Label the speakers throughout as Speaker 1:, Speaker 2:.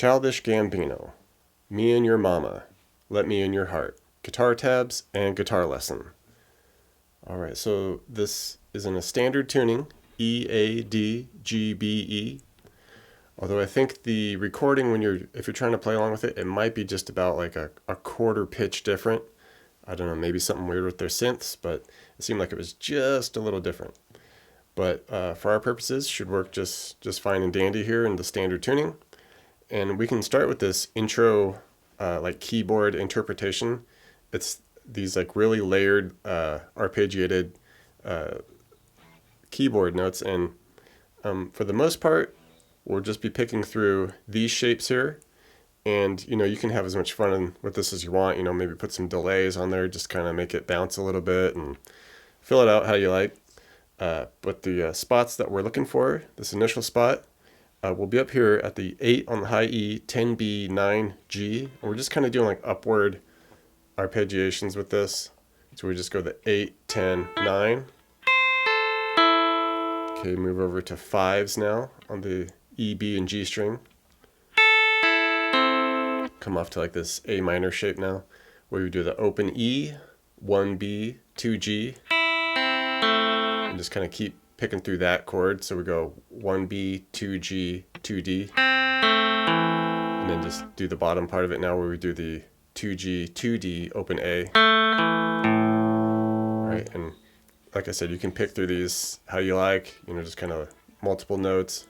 Speaker 1: Childish Gambino, Me and Your Mama, Let Me in Your Heart, guitar tabs, and guitar lesson. Alright, so this is in a standard tuning, E, A, D, G, B, E. Although I think the recording, if you're trying to play along with it, it might be just about like a quarter pitch different. I don't know, maybe something weird with their synths, but it seemed like it was just a little different. But for our purposes, should work just fine and dandy here in the standard tuning. And we can start with this intro like keyboard interpretation. It's these like really layered arpeggiated keyboard notes, and for the most part we'll just be picking through these shapes here, and you can have as much fun with this as you want. Maybe put some delays on there, just kind of make it bounce a little bit and fill it out how you like. But the spots that we're looking for, this initial spot will be up here at the 8 on the high E, 10B, 9G, and we're just kind of doing like upward arpeggiations with this. So we just go the 8, 10, 9. Okay, move over to 5s now on the E, B, and G string. Come off to like this A minor shape now, where we do the open E, 1B, 2G, and just kind of keep picking through that chord. So we go 1B, 2G, 2D, and then just do the bottom part of it now, where we do the 2G, 2D, open A. Right, and like I said, you can pick through these how you like, just kind of multiple notes.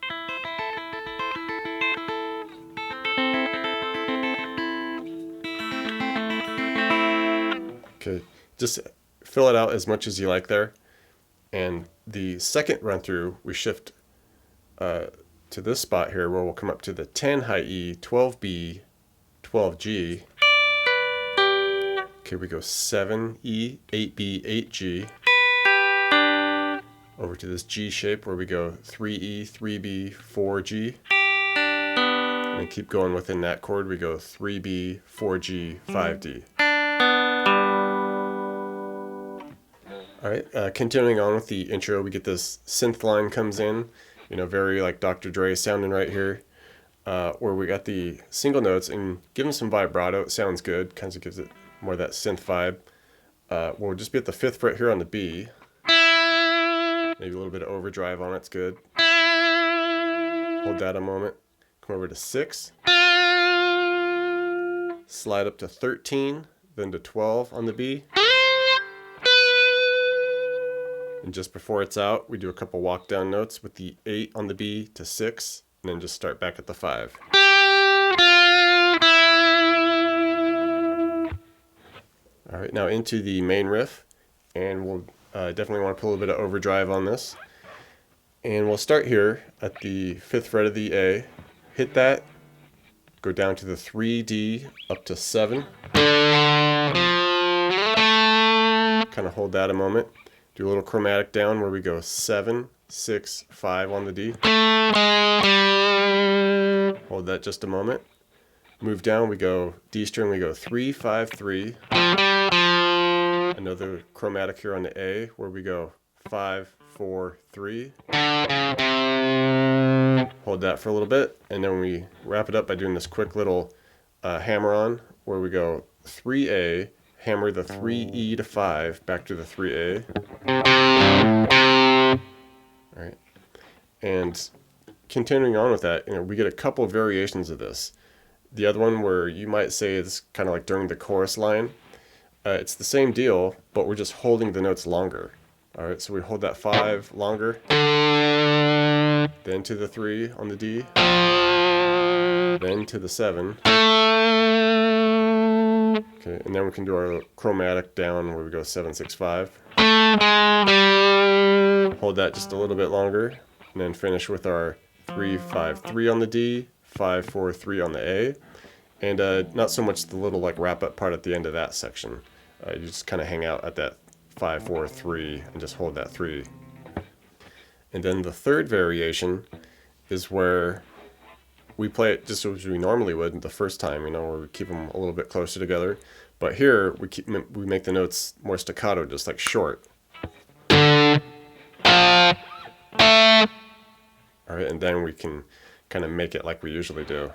Speaker 1: Okay, just fill it out as much as you like there. And the second run through, we shift to this spot here, where we'll come up to the 10 high E, 12B, 12G. Okay, we go 7E, 8B, 8G. Over to this G shape, where we go 3E, 3B, 4G. And then keep going within that chord, we go 3B, 4G, 5D. Alright, continuing on with the intro, we get this synth line comes in, very like Dr. Dre sounding right here, where we got the single notes, and give them some vibrato. It sounds good, kind of gives it more of that synth vibe. We'll just be at the 5th fret here on the B. Maybe a little bit of overdrive on it's good. Hold that a moment. Come over to 6. Slide up to 13, then to 12 on the B. And just before it's out, we do a couple walk down notes with the 8 on the B to 6, and then just start back at the 5. Alright, now into the main riff, and we'll definitely want to put a little bit of overdrive on this. And we'll start here at the 5th fret of the A, hit that, go down to the 3D, up to 7. Kind of hold that a moment. Do a little chromatic down, where we go 7, 6, 5 on the D. Hold that just a moment. Move down, we go D string, we go 3, 5, 3. Another chromatic here on the A, where we go 5, 4, 3. Hold that for a little bit, and then we wrap it up by doing this quick little hammer on, where we go 3A, hammer the 3E to 5, back to the 3A. Alright. And continuing on with that, we get a couple variations of this. The other one, where you might say it's kind of like during the chorus line, it's the same deal, but we're just holding the notes longer. Alright, so we hold that 5 longer, then to the 3 on the D, then to the 7. Okay, and then we can do our chromatic down, where we go 7, 6, 5. Hold that just a little bit longer, and then finish with our 3, 5, 3 on the D, 5, 4, 3 on the A, and not so much the little like wrap up part at the end of that section. You just kind of hang out at that 5, 4, 3, and just hold that 3. And then the third variation is where we play it just as we normally would the first time, where we keep them a little bit closer together. But here we make the notes more staccato, just like short. Alright, and then we can kind of make it like we usually do.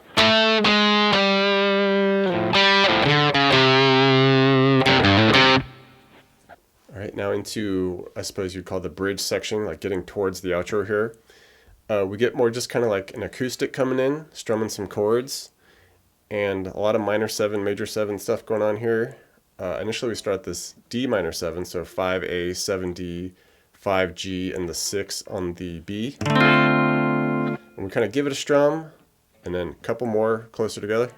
Speaker 1: All right, now into, I suppose you'd call the bridge section, like getting towards the outro here. We get more just kind of like an acoustic coming in, strumming some chords, and a lot of minor 7, major 7 stuff going on here. Initially we start this D minor 7, so 5A, 7D, 5G, and the 6 on the B. And we kind of give it a strum, and then a couple more closer together.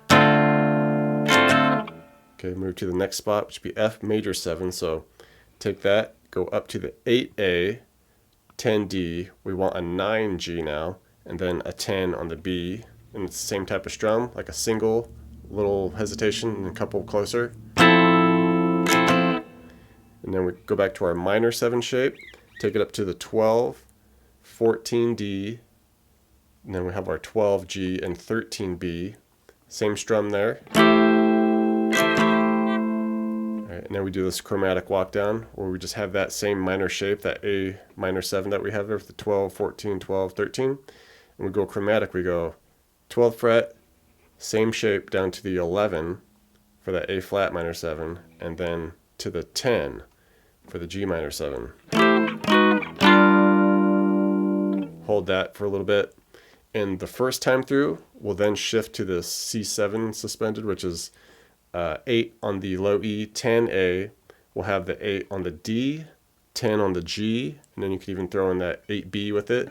Speaker 1: Okay, move to the next spot, which would be F major 7, so take that, go up to the 8A, 10D, we want a 9G now, and then a 10 on the B, and it's the same type of strum, like a single, little hesitation, and a couple closer. And then we go back to our minor 7 shape, take it up to the 12, 14D, and then we have our 12G and 13B, same strum there. And then we do this chromatic walk down where we just have that same minor shape, that A minor 7 that we have there with the 12, 14, 12, 13. And we go chromatic, we go 12th fret, same shape down to the 11 for that A flat minor 7, and then to the 10 for the G minor 7. Hold that for a little bit. And the first time through, we'll then shift to the C7 suspended, which is 8 on the low E, 10A, we'll have the 8 on the D, 10 on the G, and then you could even throw in that 8B with it.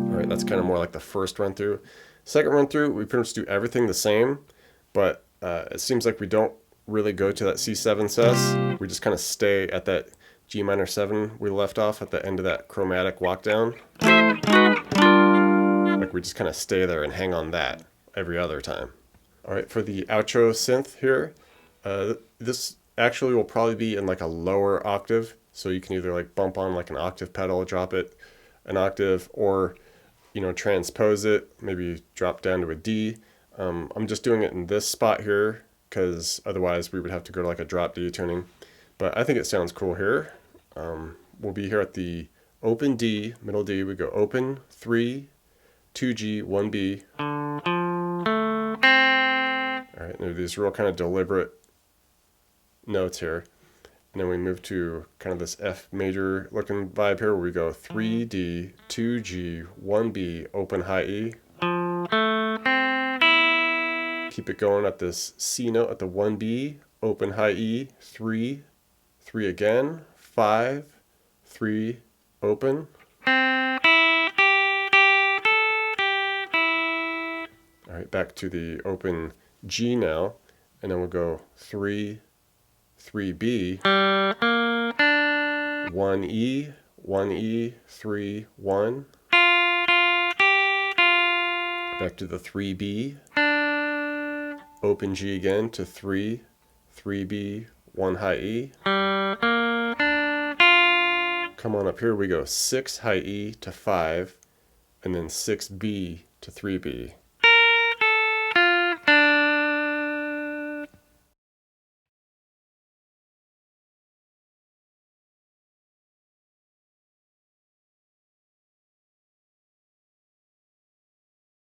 Speaker 1: Alright, that's kind of more like the first run through. Second run through, we pretty much do everything the same, but it seems like we don't really go to that C7 sus. We just kind of stay at that G minor 7 we left off at the end of that chromatic walk down. Like we just kind of stay there and hang on that every other time. Alright, for the outro synth here, this actually will probably be in like a lower octave, so you can either like bump on like an octave pedal, drop it an octave, or transpose it, maybe drop down to a D. I'm just doing it in this spot here because otherwise we would have to go to like a drop D tuning, but I think it sounds cool here. We'll be here at the open D, middle D, we go open, 3, 2G, 1B. Alright, and these real kind of deliberate notes here. And then we move to kind of this F major looking vibe here where we go 3D, 2G, 1B, open high E. Keep it going at this C note at the 1B, open high E, 3, 3 again, 5, 3, open. Alright, back to the open G now, and then we'll go 3, 3B, 1E, 1E, 3, 1. Back to the 3B, open G again to 3, 3B, 1 high E. Come on up here, we go 6 high E to 5, and then 6B to 3B.